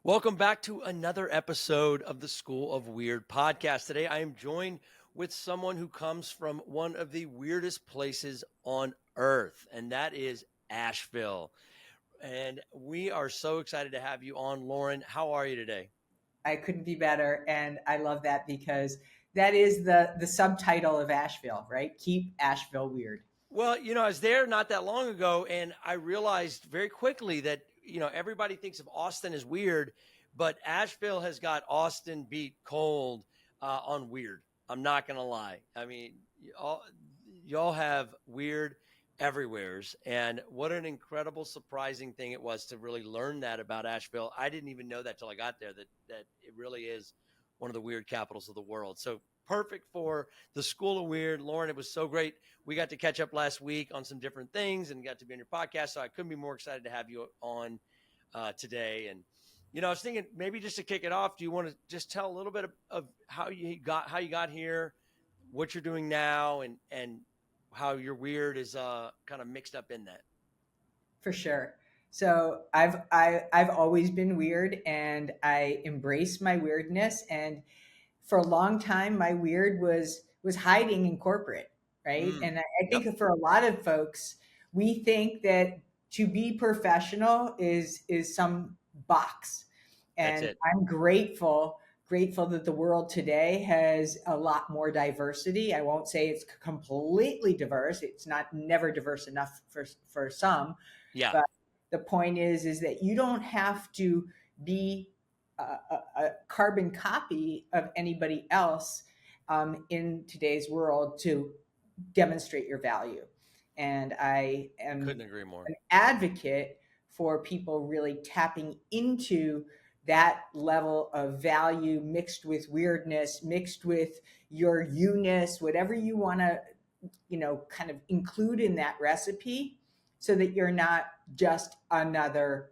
Welcome back to another episode of the School of Weird podcast. Today, I am joined with someone who comes from one of the weirdest places on earth, and that is Asheville. And we are so excited to have you on, Loren. How are you today? I couldn't be better. And I love that because that is the subtitle of Asheville, right? Keep Asheville weird. Well, I was there not that long ago, and I realized very quickly that, everybody thinks of Austin as weird, but Asheville has got Austin beat cold on weird. I'm not going to lie. I mean, y'all have weird everywheres. And what an incredible, surprising thing it was to really learn that about Asheville. I didn't even know that till I got there, that it really is one of the weird capitals of the world. So perfect for the School of Weird. Loren, it was so great. We got to catch up last week on some different things and got to be on your podcast. So I couldn't be more excited to have you on today. And, I was thinking maybe just to kick it off, do you want to just tell a little bit of how you got here, what you're doing now, and how your weird is kind of mixed up in that? For sure. So I've always been weird, and I embrace my weirdness. And for a long time, my weird was hiding in corporate, right? And I Yep. think for a lot of folks, we think that to be professional is some box. That's And it. I'm grateful that the world today has a lot more diversity. I won't say it's completely diverse. It's not never diverse enough for some, Yeah. but the point is that you don't have to be a carbon copy of anybody else in today's world to demonstrate your value. And I am Couldn't agree more. an advocate for people really tapping into that level of value mixed with weirdness, mixed with your you-ness, whatever you want to, kind of include in that recipe so that you're not just another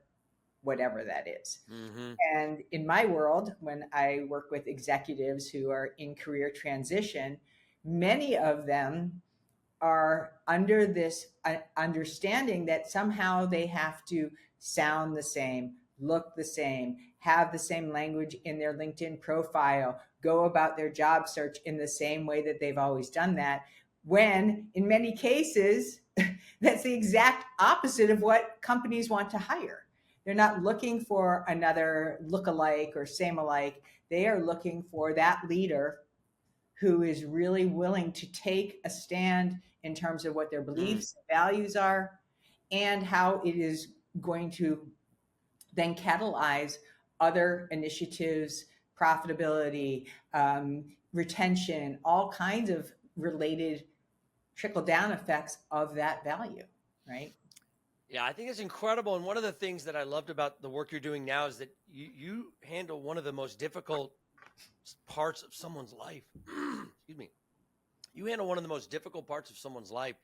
whatever that is. Mm-hmm. And in my world, when I work with executives who are in career transition, many of them are under this understanding that somehow they have to sound the same, look the same, have the same language in their LinkedIn profile, go about their job search in the same way that they've always done that, when in many cases, that's the exact opposite of what companies want to hire. They're not looking for another look-alike or same-alike. They are looking for that leader who is really willing to take a stand in terms of what their beliefs and values are and how it is going to then catalyze other initiatives, profitability, retention, all kinds of related trickle down effects of that value, right? Yeah, I think it's incredible. And one of the things that I loved about the work you're doing now is that you handle one of the most difficult parts of someone's life. Excuse me. You handle one of the most difficult parts of someone's life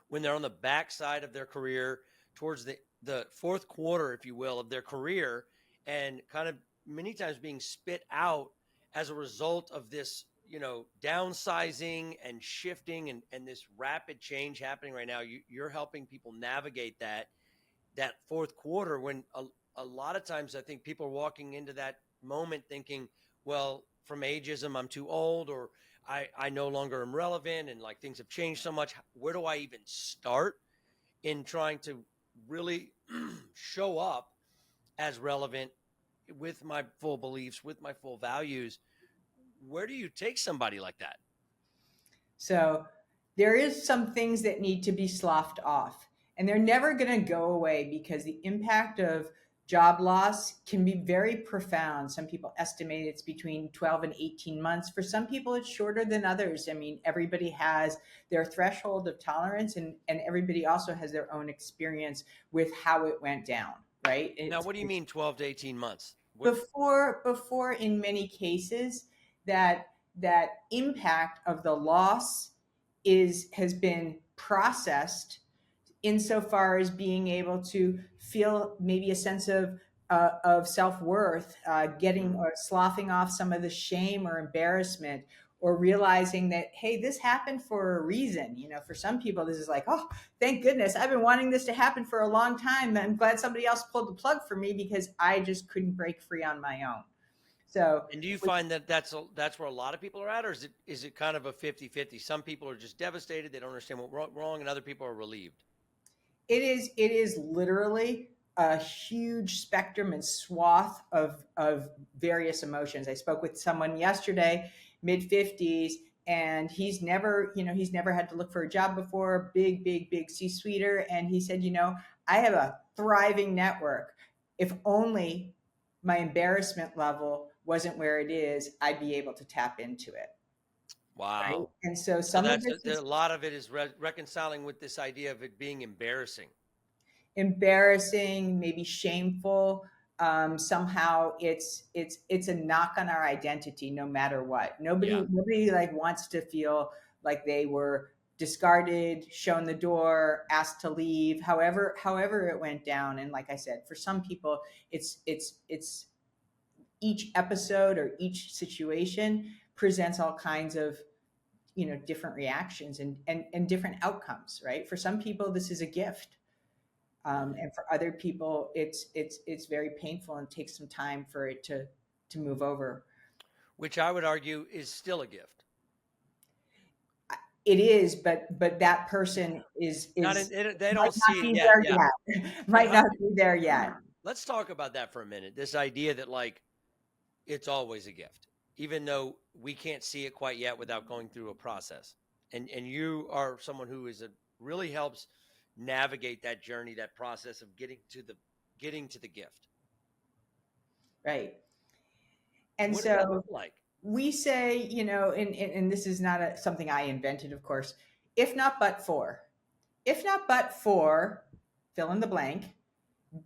when they're on the backside of their career, towards the fourth quarter, if you will, of their career, and kind of many times being spit out as a result of this, downsizing and shifting and this rapid change happening right now. You're helping people navigate that fourth quarter when a lot of times I think people are walking into that moment thinking, well, from ageism, I'm too old, or I no longer am relevant, and like things have changed so much. Where do I even start in trying to really show up as relevant with my full beliefs, with my full values? Where do you take somebody like that? So there is some things that need to be sloughed off, and they're never going to go away because the impact of job loss can be very profound. Some people estimate it's between 12 and 18 months. For some people, it's shorter than others. I mean, everybody has their threshold of tolerance, and everybody also has their own experience with how it went down, right? Now, what do you mean 12 to 18 months? Before in many cases that impact of the loss has been processed insofar as being able to feel maybe a sense of self-worth, getting or sloughing off some of the shame or embarrassment, or realizing that, hey, this happened for a reason. For some people, this is like, oh, thank goodness, I've been wanting this to happen for a long time. I'm glad somebody else pulled the plug for me because I just couldn't break free on my own. So, and do you find that that's where a lot of people are at, or is it kind of a 50-50? Some people are just devastated, they don't understand what's wrong, and other people are relieved. it is literally a huge spectrum and swath of various emotions. I spoke with someone yesterday, mid 50s, and he's never had to look for a job before, big C-suiter, and he said, I have a thriving network. If only my embarrassment level wasn't where it is, I'd be able to tap into it. Wow. Right? And so So some of that's this is a lot of it is reconciling with this idea of it being embarrassing. embarrassing, maybe shameful. Somehow it's a knock on our identity, no matter what. Yeah. Nobody like wants to feel like they were discarded, shown the door, asked to leave. However it went down. And like I said, for some people, it's each episode or each situation presents all kinds of different reactions and different outcomes. Right? For some people, this is a gift. And for other people, it's very painful and takes some time for it to move over. Which I would argue is still a gift. It is, but that person is they don't see it yet. Yeah. Might not be there yet. Let's talk about that for a minute. This idea that like it's always a gift, even though we can't see it quite yet without going through a process. And you are someone who really helps navigate that journey, that process of getting to the gift. Right. And what does that so look like? we say, and this is not something I invented, of course, if not but for, fill in the blank,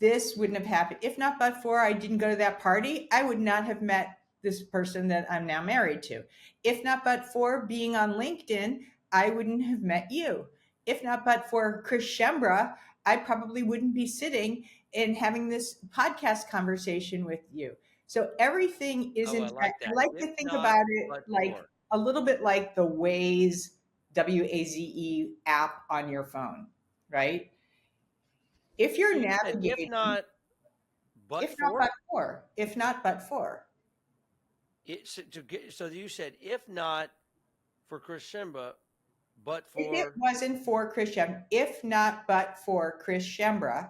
this wouldn't have happened. If not but for I didn't go to that party, I would not have met this person that I'm now married to. If not but for being on LinkedIn, I wouldn't have met you. If not but for Chris Shembra, I probably wouldn't be sitting and having this podcast conversation with you. So everything isn't. I like to think about it like a little bit like the Waze, WAZE app on your phone, right? If you're navigating, if not but for. So you said if not for Chris Shembra, but for. If it wasn't for Chris Shembra, if not but for Chris Shembra,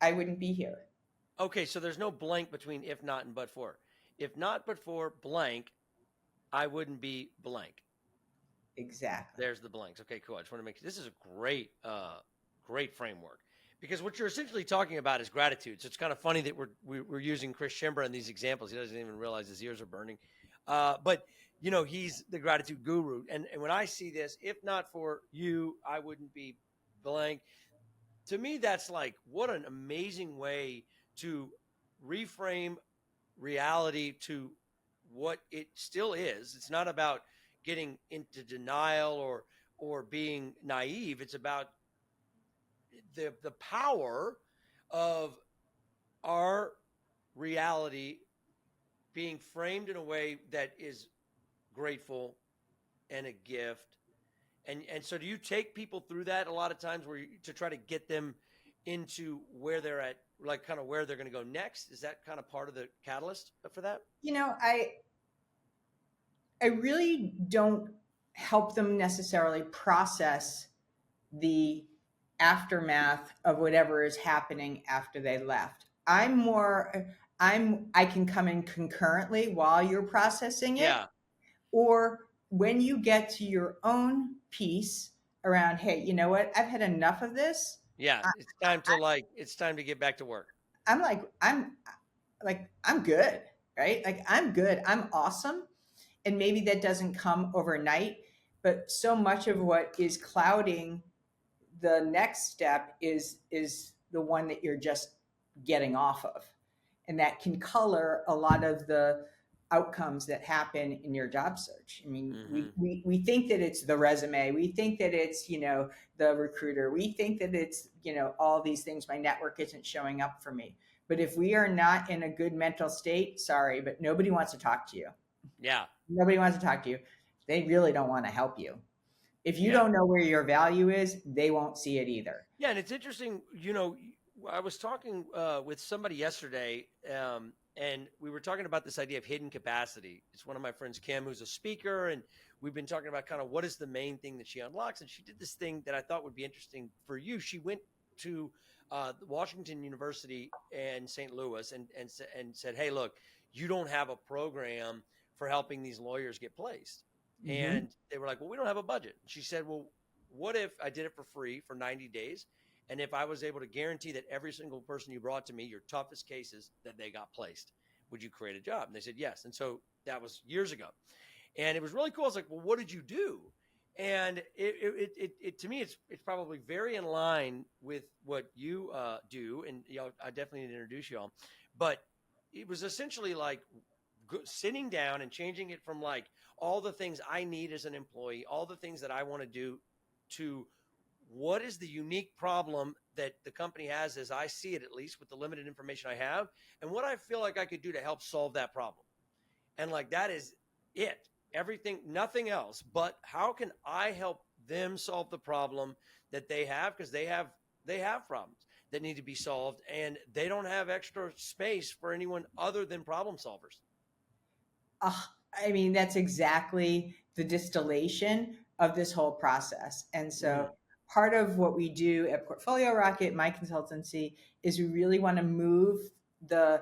I wouldn't be here. Okay, so there's no blank between if not and but for. If not but for blank, I wouldn't be blank. Exactly. There's the blanks. Okay, cool. I just want to make this is a great framework, because what you're essentially talking about is gratitude. So it's kind of funny that we're using Chris Shembra in these examples. He doesn't even realize his ears are burning. But he's the gratitude guru. And when I see this, if not for you, I wouldn't be blank. To me, that's like, what an amazing way to reframe reality to what it still is. It's not about getting into denial or being naive. It's about the power of our reality being framed in a way that is grateful and a gift. And so do you take people through that a lot of times to try to get them into where they're at, like kind of where they're going to go next? Is that kind of part of the catalyst for that? I really don't help them necessarily process the aftermath of whatever is happening after they left. I can come in concurrently while you're processing it. Yeah. Or when you get to your own piece around, hey, you know what? I've had enough of this. Yeah. It's time to get back to work. I'm good, right? Like, I'm good. I'm awesome. And maybe that doesn't come overnight, but so much of what is clouding the next step is the one that you're just getting off of. And that can color a lot of the outcomes that happen in your job search. I mean, we think that it's the resume. We think that it's, the recruiter. We think that it's, all these things. My network isn't showing up for me. But if we are not in a good mental state, sorry, but nobody wants to talk to you. Yeah. Nobody wants to talk to you. They really don't want to help you. If you Yeah. don't know where your value is, they won't see it either. Yeah, and it's interesting. I was talking with somebody yesterday, and we were talking about this idea of hidden capacity. It's one of my friends, Kim, who's a speaker, and we've been talking about kind of what is the main thing that she unlocks. And she did this thing that I thought would be interesting for you. She went to Washington University in St. Louis and said, "Hey, look, you don't have a program for helping these lawyers get placed." Mm-hmm. And they were like, "Well, we don't have a budget." She said, "Well, what if I did it for free for 90 days? And if I was able to guarantee that every single person you brought to me, your toughest cases, that they got placed, would you create a job?" And they said, yes. And so that was years ago. And it was really cool. I was like, well, what did you do? And it to me, it's probably very in line with what you do. And I definitely need to introduce you all. But it was essentially like sitting down and changing it from like all the things I need as an employee, all the things that I want to do, to what is the unique problem that the company has, as I see it, at least with the limited information I have, and what I feel like I could do to help solve that problem. And like, that is it. Everything, nothing else. But how can I help them solve the problem that they have? Because they have problems that need to be solved, and they don't have extra space for anyone other than problem solvers. I mean, that's exactly the distillation of this whole process. And so Mm, part of what we do at Portfolio Rocket, my consultancy, is we really want to move the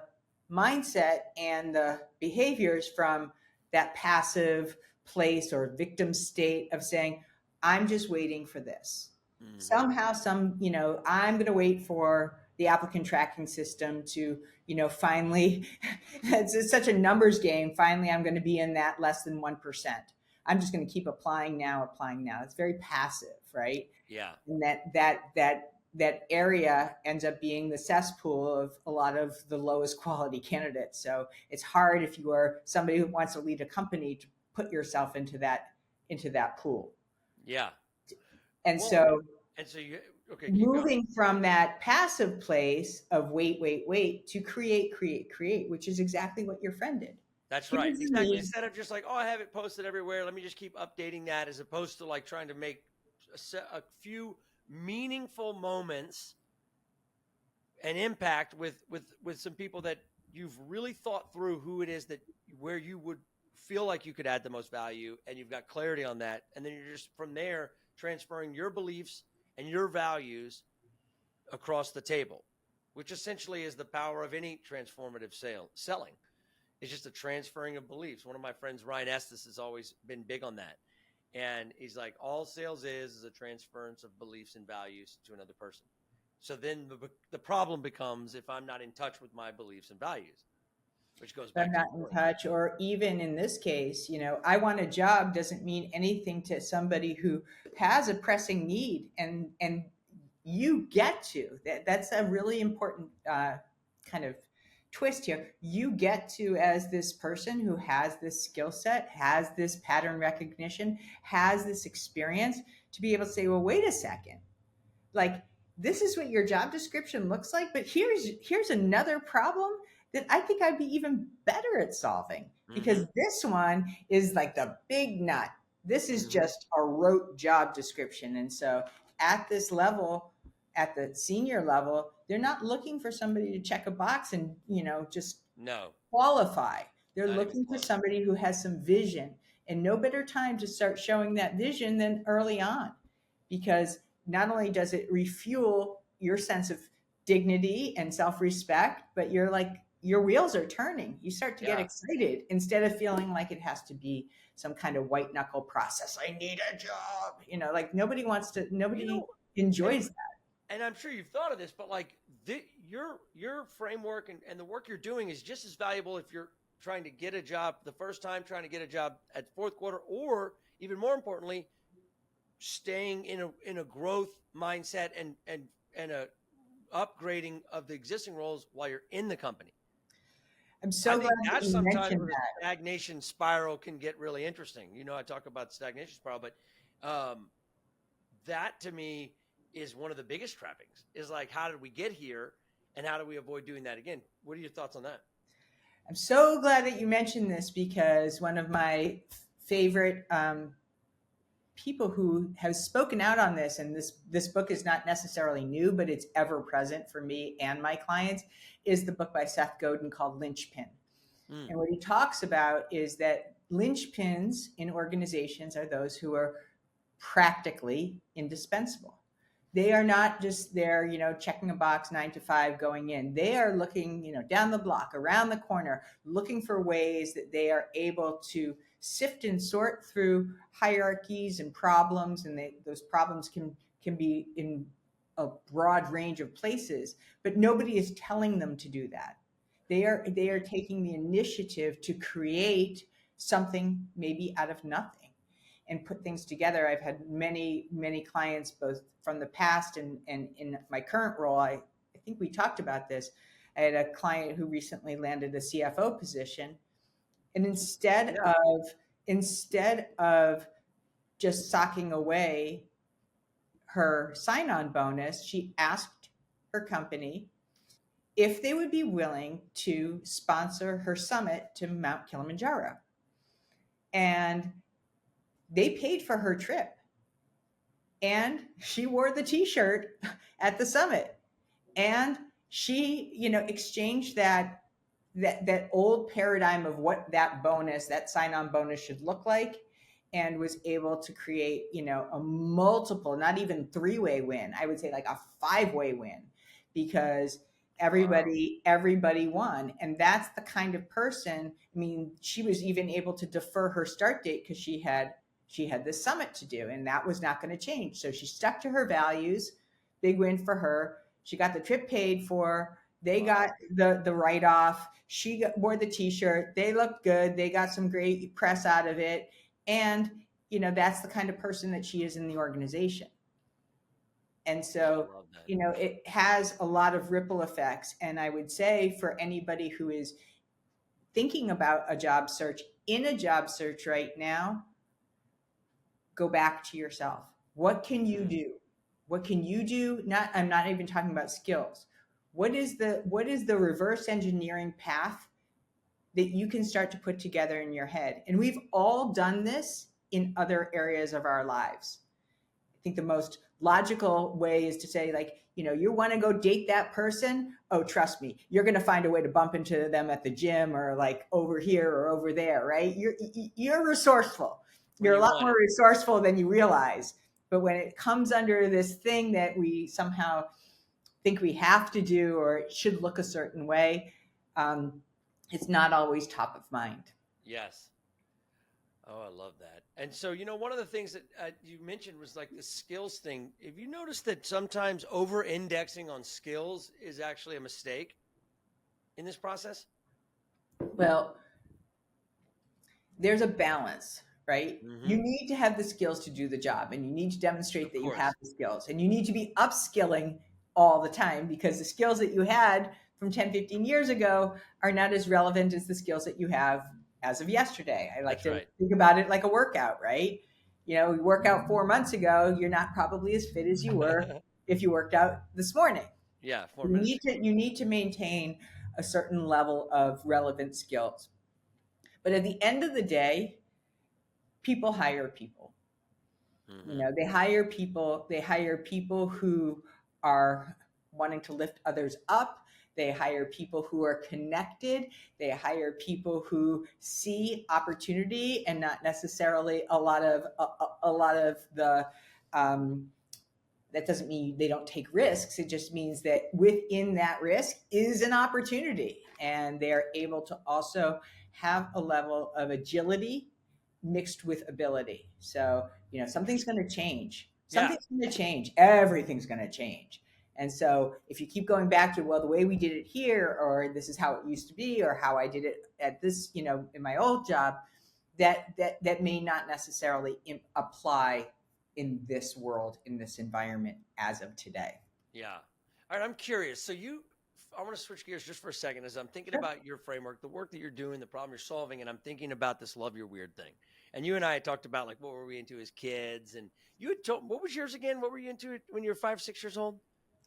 mindset and the behaviors from that passive place or victim state of saying, I'm just waiting for this. mm-hmm. Somehow, I'm going to wait for the applicant tracking system to, finally, it's such a numbers game. Finally, I'm going to be in that less than 1%. I'm just going to keep applying now, applying now. It's very passive, right? Yeah. And that area ends up being the cesspool of a lot of the lowest quality candidates. So it's hard if you are somebody who wants to lead a company to put yourself into that pool. Yeah. And Well, so and so you, okay, keep going. moving from that passive place of wait, wait, wait to create, create, create, which is exactly what your friend did. That's right. Here's the Exactly. need. Instead of just like, oh, I have it posted everywhere, let me just keep updating that, as opposed to like trying to make a few meaningful moments and impact with some people that you've really thought through who it is that where you would feel like you could add the most value, and you've got clarity on that, and then you're just from there transferring your beliefs and your values across the table, which essentially is the power of any transformative selling. It's just a transferring of beliefs. One of my friends, Ryan Estes, has always been big on that. And he's like, all sales is a transference of beliefs and values to another person. So then the problem becomes if I'm not in touch with my beliefs and values, which goes If I'm back to not in yours. touch, or even in this case, I want a job doesn't mean anything to somebody who has a pressing need, and you get to that's a really important kind of twist here. You get to, as this person who has this skill set, has this pattern recognition, has this experience, to be able to say, well, wait a second, like, this is what your job description looks like, but here's another problem that I think I'd be even better at solving, because Mm-hmm. this one is like the big nut. This is Mm-hmm. just a rote job description. And so at this level, at the senior level, they're not looking for somebody to check a box and, just No, qualify. They're not even looking for close. somebody who has some vision, and no better time to start showing that vision than early on, because not only does it refuel your sense of dignity and self-respect, but you're like, your wheels are turning. You start to get Yeah. excited instead of feeling like it has to be some kind of white knuckle process. I need a job. Like, You nobody know, and enjoys that. and I'm sure you've thought of this, but like your framework and the work you're doing is just as valuable if you're trying to get a job the first time, trying to get a job at fourth quarter, or even more importantly, staying in a growth mindset and a upgrading of the existing roles while you're in the company. I'm I so glad think that that's you sometimes mentioned where the that. stagnation spiral can get really interesting. I talk about the stagnation spiral, but um, that to me is one of the biggest trappings. Is like, how did we get here, and how do we avoid doing that again? What are your thoughts on that? I'm so glad that you mentioned this, because one of my favorite people who has spoken out on this, and this book is not necessarily new, but it's ever present for me and my clients, is the book by Seth Godin called Linchpin. Mm. And what he talks about is that linchpins in organizations are those who are practically indispensable. They are not just there, checking a box 9 to 5 going in. They are looking, down the block, around the corner, looking for ways that they are able to sift and sort through hierarchies and problems. And those problems can be in a broad range of places, but nobody is telling them to do that. They are taking the initiative to create something maybe out of nothing and put things together. I've had many, many clients, both from the past and in my current role. I think we talked about this. I had a client who recently landed a CFO position, and Yeah. instead of just socking away her sign-on bonus, she asked her company if they would be willing to sponsor her summit to Mount Kilimanjaro. And they paid for her trip, and she wore the t-shirt at the summit, and she exchanged that old paradigm of what that sign-on bonus should look like, and was able to create a multiple, not even three-way win, I would say like a five-way win, because Wow. everybody won. And that's the kind of person. I mean, she was even able to defer her start date because she had this summit to do, and that was not going to change. So she stuck to her values. Big win for her. She got the trip paid for. They got Wow. the write off. Wore the t-shirt. They looked good. They got some great press out of it. And that's the kind of person that she is in the organization. And Yeah, I so love that. it has a lot of ripple effects. And I would say, for anybody who is thinking about a job search, in a job search right now, go back to yourself. What can you Mm-hmm. do? What can you do? I'm not even talking about skills. What is the reverse engineering path that you can start to put together in your head? And we've all done this in other areas of our lives. I think the most logical way is to say, like, you want to go date that person. Oh, trust me, you're going to find a way to bump into them at the gym, or like over here or over there, right? You're resourceful. When You're a you lot want more it. resourceful than you realize. But when it comes under this thing that we somehow think we have to do, or it should look a certain way, um, it's not always top of mind. Yes. Oh, I love that. And so, one of the things that you mentioned was like the skills thing. Have you noticed that sometimes over indexing on skills is actually a mistake in this process? Well, there's a balance, right? Mm-hmm. You need to have the skills to do the job, and you need to demonstrate Of that you have course. the skills, and you need to be upskilling all the time, because the skills that you had from 10, 15 years ago are not as relevant as the skills that you have as of yesterday. I like That's to right. think about it like a workout, right? You work out 4 months ago, you're not probably as fit as you were if you worked out this morning. Yeah, four You minutes need ago. to you need to maintain a certain level of relevant skills. But at the end of the day, people hire people. Mm-hmm. They hire people who are wanting to lift others up. They hire people who are connected. They hire people who see opportunity, and not necessarily a lot of the um, that doesn't mean they don't take risks. It just means that within that risk is an opportunity, and they are able to also have a level of agility mixed with ability. So, something's Interesting. going to change. Yeah. Something's going to change. Everything's going to change. And so, if you keep going back to, well, the way we did it here, or this is how it used to be, or how I did it at this, in my old job, that may not necessarily apply in this world, in this environment, as of today. Yeah. All right. I'm curious. I want to switch gears just for a second as I'm thinking Sure. about your framework, the work that you're doing, the problem you're solving, and I'm thinking about this love your weird thing. And you and I had talked about like what were we into as kids, and you had told what was yours again? What were you into when you were 5, 6 years old?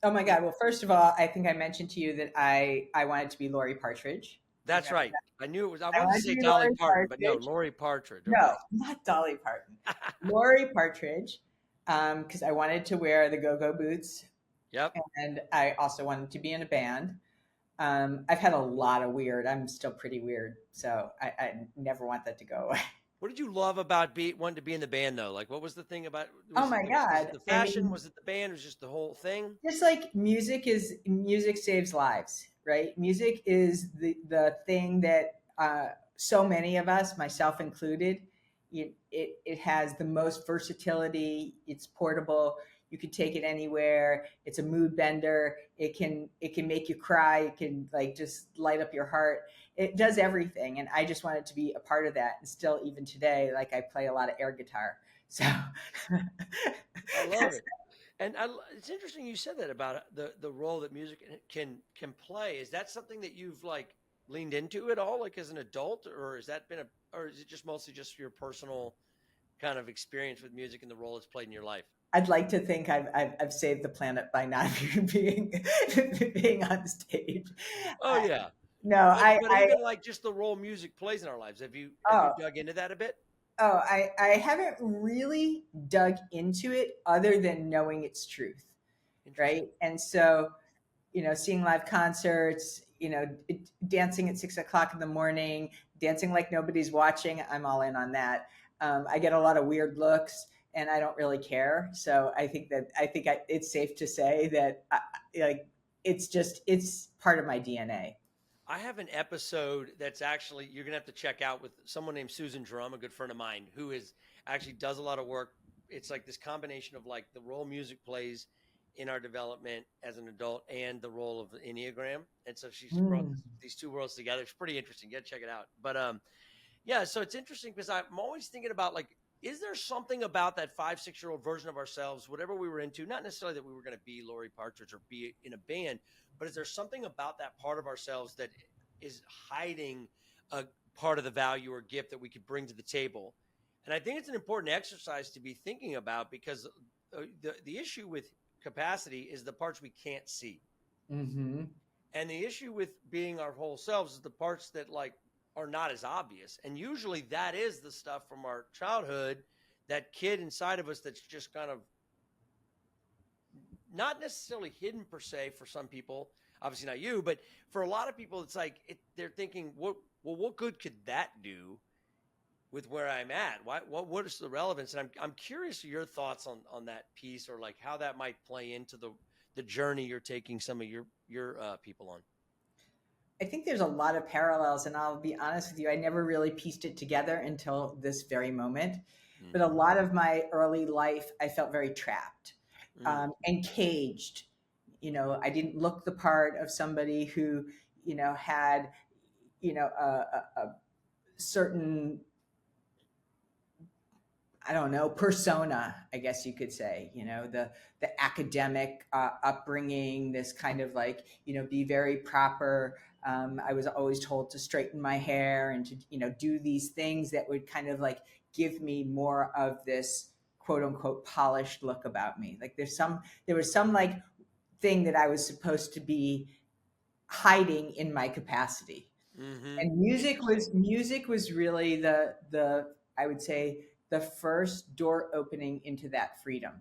Oh my You, God. Well, first of all, I think I mentioned to you that I wanted to be Lori Partridge. You That's remember right. I knew it was. I that? I wanted to wanted to say be Dolly Lori Parton, but no, Partridge. Lori Partridge. Okay. No, not Dolly Parton. Lori Partridge, because I wanted to wear the go-go boots, Yep. and I also wanted to be in a band. I've had a lot of weird. I'm still pretty weird, so I never want that to go away. What did you love about wanting to be in the band though? Like, what was the thing about? Oh Was it my was it God. the I fashion? mean, Was it the band? Was it just the whole thing? just like music saves lives, right? Music is the thing that so many of us, myself included, it has the most versatility. It's portable. You can take it anywhere. It's a mood bender. It can make you cry. It can like just light up your heart. It does everything, and I just wanted to be a part of that. And still, even today, like I play a lot of air guitar. So I love it. And it's interesting you said that about the role that music can play. Is that something that you've like leaned into at all, like as an adult, or has that been or is it just mostly just your personal kind of experience with music and the role it's played in your life? I'd like to think I've saved the planet by not being being on stage. Oh I, yeah, no, but even like just the role music plays in our lives. Have you oh dug into that a bit? I haven't really dug into it other than knowing its truth, Interesting. right? And so seeing live concerts, dancing at 6 o'clock in the morning, dancing like nobody's watching. I'm all in on that. I get a lot of weird looks, and I don't really care. So it's safe to say that like it's part of my DNA. I have an episode that's actually you're gonna have to check out with someone named Susan Drum, a good friend of mine, who is actually does a lot of work. It's like this combination of like the role music plays in our development as an adult and the role of the Enneagram. And so she's brought Mm. these two worlds together. It's pretty interesting. You gotta check it out. But yeah, so it's interesting because I'm always thinking about like, is there something about that 5, 6 year old version of ourselves, whatever we were into, not necessarily that we were going to be Lori Partridge or be in a band, but is there something about that part of ourselves that is hiding a part of the value or gift that we could bring to the table? And I think it's an important exercise to be thinking about because the issue with capacity is the parts we can't see. Mm-hmm. And the issue with being our whole selves is the parts that like are not as obvious. And usually that is the stuff from our childhood, that kid inside of us that's just kind of not necessarily hidden per se for some people, obviously not you, but for a lot of people, it's like they're thinking, what good could that do with where I'm at? What is the relevance? And I'm curious your thoughts on that piece or like how that might play into the journey you're taking some of your people on. I think there's a lot of parallels, and I'll be honest with you, I never really pieced it together until this very moment. But a Mm-hmm. lot of my early life, I felt very trapped Mm. and caged. I didn't look the part of somebody who, had, a certain, I don't know, persona, I guess you could say, the academic upbringing, this kind of like, be very proper. I was always told to straighten my hair and to, do these things that would kind of like give me more of this quote unquote polished look about me. Like there was some like thing that I was supposed to be hiding in my capacity. Mm-hmm. And Interesting. music was really the I would say the first door opening into that freedom.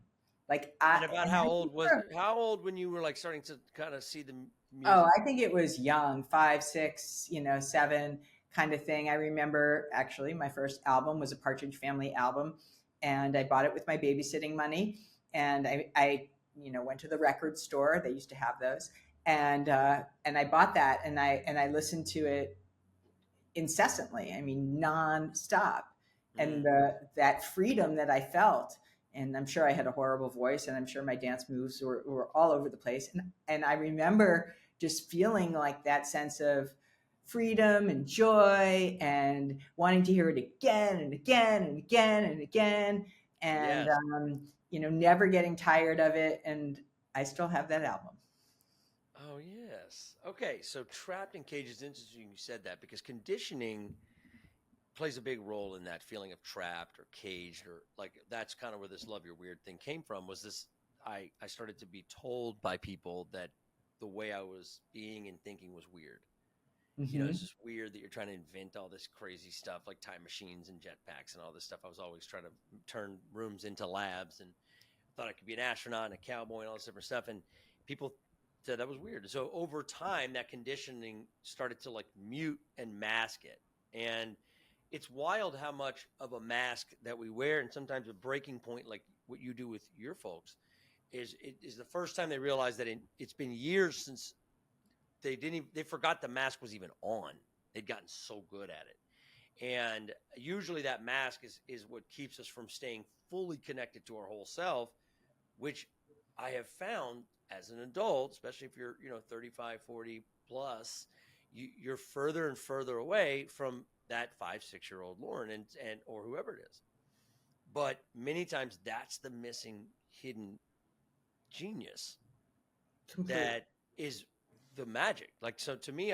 Like And about and I think how old when you were like starting to kind of see the oh, music? I think it was young, 5, 6, 7 kind of thing. I remember actually my first album was a Partridge Family album, and I bought it with my babysitting money. And I went to the record store. They used to have those, and I bought that, and I listened to it incessantly. I mean, nonstop. And Mm. that freedom that I felt, and I'm sure I had a horrible voice, and I'm sure my dance moves were all over the place. And I remember just feeling like that sense of freedom and joy and wanting to hear it again and again and again and again. And, Yes. never getting tired of it. And I still have that album. Oh yes. Okay. So trapped in cages. Interesting you said that because conditioning plays a big role in that feeling of trapped or caged or like that's kind of where this love your weird thing came from. Was this I started to be told by people that the way I was being and thinking was weird. Mm-hmm. it's just weird that you're trying to invent all this crazy stuff like time machines and jetpacks and all this stuff. I was always trying to turn rooms into labs and thought I could be an astronaut and a cowboy and all this different stuff. And people said that was weird. So over time, that conditioning started to like mute and mask it. And it's wild how much of a mask that we wear, and sometimes a breaking point, like what you do with your folks, is the first time they realize that it's been years since they forgot the mask was even on. They'd gotten so good at it. And usually that mask is what keeps us from staying fully connected to our whole self, which I have found as an adult, especially if you're 35, 40 plus, you're further and further away from that 5, 6 year old Loren and or whoever it is. But many times that's the missing hidden genius Completely. that is the magic. Like, so to me,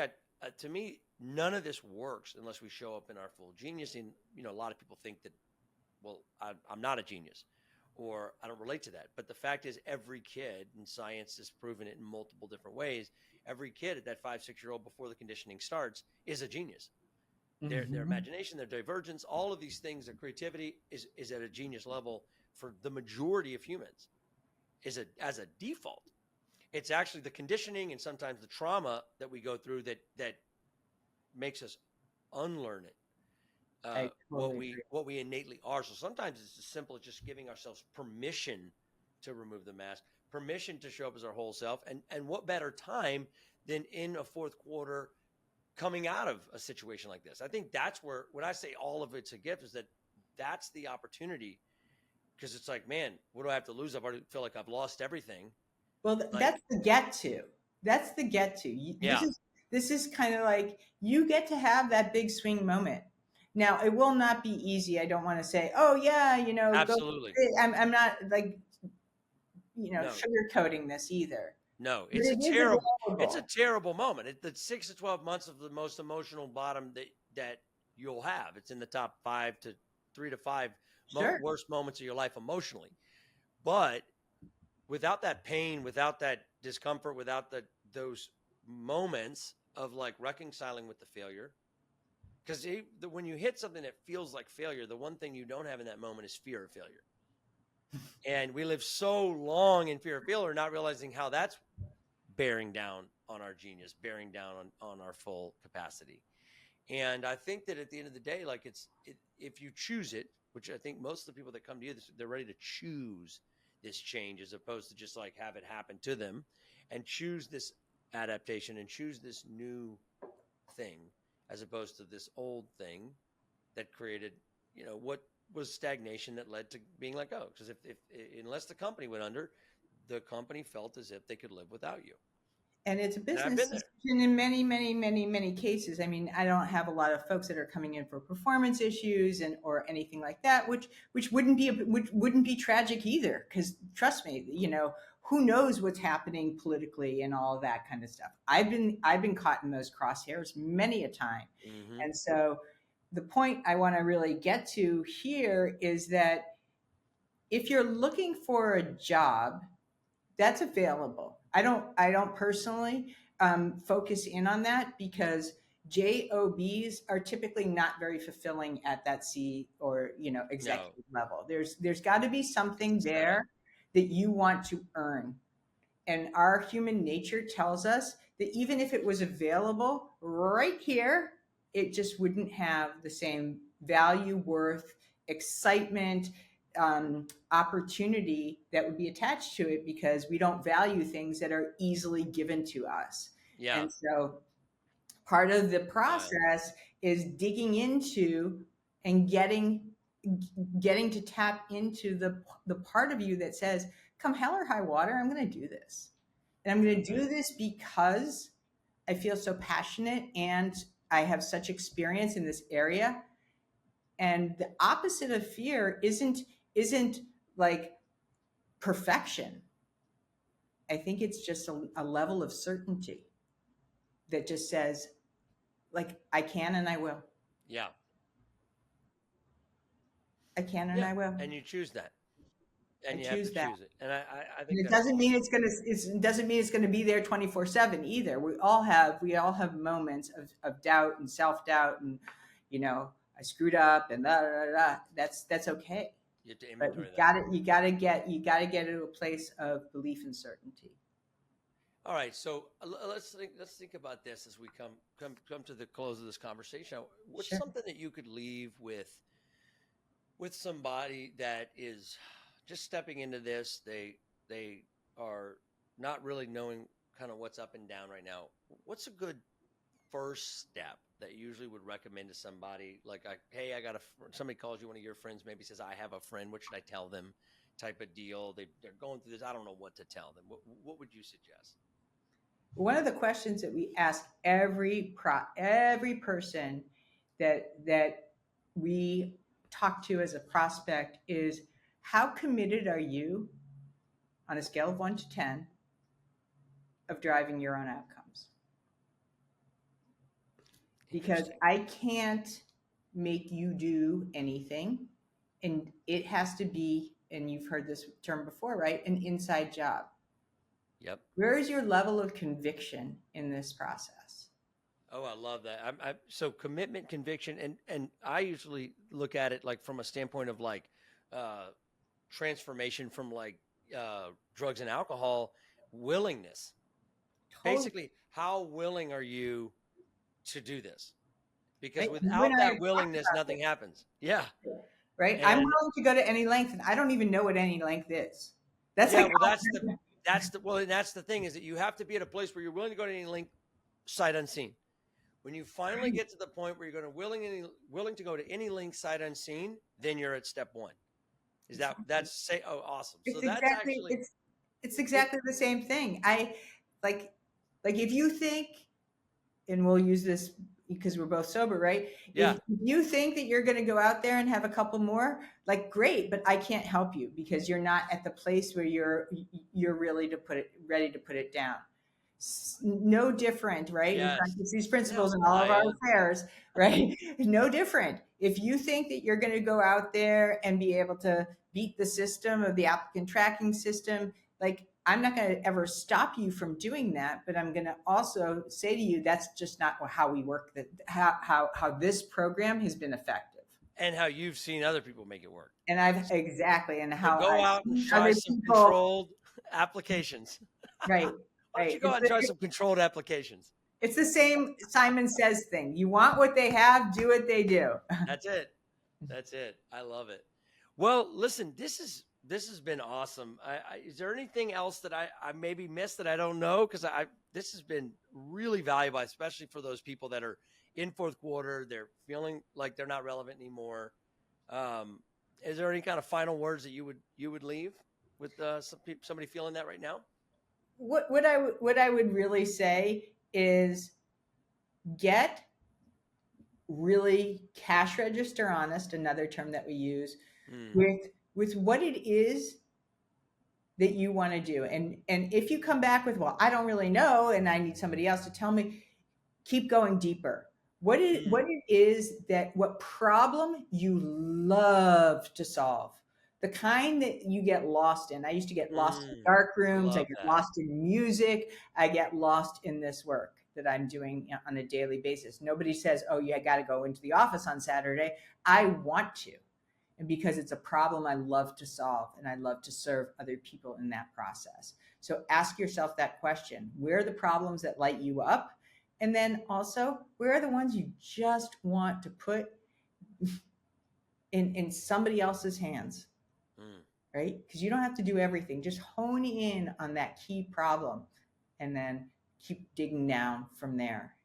none of this works unless we show up in our full genius. And a lot of people think that, well, I'm not a genius, or I don't relate to that. But the fact is, every kid, and science has proven it in multiple different ways, every kid at that 5, 6 year old before the conditioning starts is a genius. Their Mm-hmm. imagination, their divergence, all of these things, their creativity is at a genius level for the majority of humans. As a default, it's actually the conditioning and sometimes the trauma that we go through that makes us unlearn it, I totally agree. what we innately are. So sometimes it's as simple as just giving ourselves permission to remove the mask, permission to show up as our whole self. And what better time than in a fourth quarter coming out of a situation like this? I think that's where, when I say all of it's a gift, is that that's the opportunity, because it's like, man, what do I have to lose? I've already feel like I've lost everything. Well, Like, that's the get to. That's the get to. yeah, This is kind of like you get to have that big swing moment. Now, it will not be easy. I don't want to say, "Oh yeah, go." absolutely. I'm not like No, sugarcoating this either, no, but it is it's a available. terrible moment. The 6 to 12 months of the most emotional bottom that you'll have. It's in the top 3 to 5 Sure. worst moments of your life emotionally. But without that pain, without that discomfort, without those moments of like reconciling with the failure, because when you hit something that feels like failure, the one thing you don't have in that moment is fear of failure. And we live so long in fear of failure, not realizing how that's bearing down on our genius, bearing down on our full capacity. And I think that at the end of the day, like if you choose it, which I think most of the people that come to you, they're ready to choose this change as opposed to just like have it happen to them, and choose this adaptation and choose this new thing as opposed to this old thing that created, what was stagnation that led to being let go. Because if unless the company went under, the company felt as if they could live without you. And it's a And I've business been there. decision in many, many, many, many cases. I mean, I don't have a lot of folks that are coming in for performance issues and or anything like that, which wouldn't be tragic either. Because trust me, who knows what's happening politically and all of that kind of stuff. I've been caught in those crosshairs many a time, Mm-hmm. and so the point I want to really get to here is that if you're looking for a job that's available. I don't personally focus in on that because jobs are typically not very fulfilling at that C or No, executive level. There's got to be it's something a setup. there that you want to earn, and our human nature tells us that even if it was available right here, it just wouldn't have the same value, worth, excitement, opportunity that would be attached to it because we don't value things that are easily given to us. Yeah, And so part of the wild. process is digging into and getting to tap into the part of you that says, come hell or high water, I'm going to do this. And I'm going to Mm-hmm. do this because I feel so passionate and I have such experience in this area. And the opposite of fear isn't like perfection. I think it's just a level of certainty that just says, like, I can and I will. Yeah, I can and yeah, I will. and you choose that. I and you have to choose that. choose it. And I And think it that's doesn't mean awesome. it doesn't mean it's gonna be there 24/7 either. We all have moments of doubt and self-doubt and I screwed up and da, da, da, da. That's okay. You have to But inventory that. you gotta get to a place of belief and certainty. All right, so let's think about this as we come to the close of this conversation. What's Sure. something that you could leave with somebody that is just stepping into this? They are not really knowing kind of what's up and down right now. What's a good first step that you usually would recommend to somebody? Like, hey, I got somebody calls you, one of your friends maybe says, I have a friend. What should I tell them? Type of deal. They're going through this. I don't know what to tell them. What would you suggest? One of the questions that we ask every person that we talk to as a prospect is, how committed are you on a scale of 1 to 10 of driving your own outcomes? Because Interesting. I can't make you do anything, and it has to be, and you've heard this term before, right? An inside job. Yep. Where is your level of conviction in this process? Oh, I love that. So commitment, conviction, and I usually look at it like from a standpoint of like uh, transformation from like drugs and alcohol, willingness. Totally. Basically, how willing are you to do this? Because Right? You and without I have that talked willingness, about nothing happens. Yeah, this, right? I'm and willing to go to any length, and I don't even know what any length is. That's yeah, like, well, and that's the thing is that you have to be at a place where you're willing to go to any link, sight unseen. When you finally get to the point where you're going to willing to go to any link sight unseen, then you're at step one. Is that's say oh awesome. So it's that's exactly actually it's it. exactly the same thing. I like if you think, and we'll use this because we're both sober, right? Yeah, If you think that you're going to go out there and have a couple more, like, great, but I can't help you because you're not at the place where you're really ready to put it down. No different, right? We yes. practice these Now principles in all of our Ryan, affairs, right? No different. If you think that you're going to go out there and be able to beat the system of the applicant tracking system, like, I'm not going to ever stop you from doing that, but I'm going to also say to you that's just not how we work. That how this program has been effective, and how you've seen other people make it work. and I've exactly, and So how go I've out and seen try other some people. controlled applications. Right, Why don't right. you go out and try some controlled applications? It's the same Simon Says thing. You want what they have, do what they do. That's it. That's it. I love it. Well, listen, this has been awesome. Is there anything else that I maybe missed that I don't know? Because this has been really valuable, especially for those people that are in fourth quarter. They're feeling like they're not relevant anymore. Um, is there any kind of final words that you would leave with somebody feeling that right now? What I would really say is, get really cash register honest, another term that we use, Mm, with what it is that you want to do. And if you come back with, well, I don't really know and I need somebody else to tell me, keep going deeper. mm, What it is, that what problem you love to solve, the kind that you get lost in. I used to get lost in mm. dark rooms, I Love get that. lost in music, I get lost in this work that I'm doing on a daily basis. Nobody says, oh, you got to go into the office on Saturday. I want to, and because it's a problem I love to solve, and I love to serve other people in that process. So ask yourself that question: where are the problems that light you up? And then also, where are the ones you just want to put in somebody else's hands, Mm. right? Because you don't have to do everything. Just hone in on that key problem and then keep digging down from there.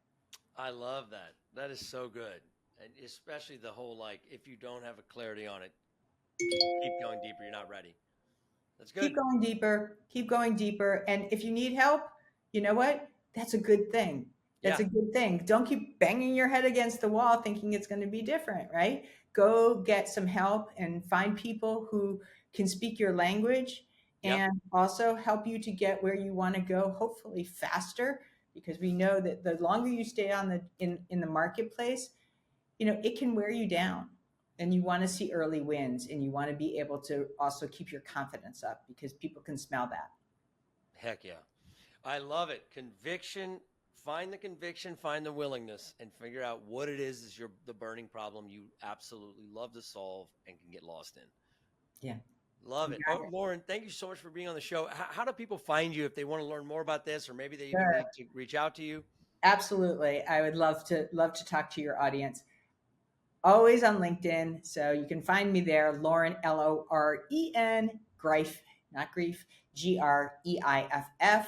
I love that. That is so good. And especially the whole like if you don't have a clarity on it, keep going deeper. You're not ready. That's good. Keep going deeper, keep going deeper. And if you need help, you know what? That's a good thing. That's Yeah. a good thing. Don't keep banging your head against the wall thinking it's going to be different, right? Go get some help and find people who can speak your language Yep. and also help you to get where you want to go, hopefully faster, because we know that the longer you stay in the marketplace, it can wear you down. And you want to see early wins, and you want to be able to also keep your confidence up because people can smell that. Heck yeah. I love it. Conviction, find the conviction, find the willingness, and figure out what it is the burning problem you absolutely love to solve and can get lost in. Yeah. Love You it. got Oh, Loren, thank you so much for being on the show. How do people find you if they want to learn more about this, or maybe they even Sure. need to reach out to you? Absolutely. I would love to talk to your audience. Always on LinkedIn. So you can find me there, Loren, Loren, Greiff, not grief, Greiff.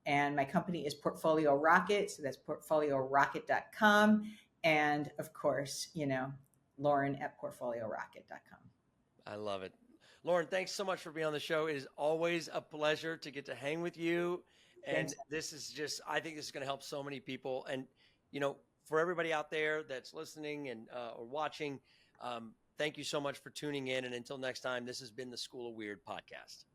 And my company is Portfolio Rocket. So that's portfoliorocket.com. And of course, Loren at portfoliorocket.com. I love it. Loren, thanks so much for being on the show. It is always a pleasure to get to hang with you. Thanks. And this is just, I think this is going to help so many people. And, for everybody out there that's listening and or watching, thank you so much for tuning in. And until next time, this has been the School of Weird podcast.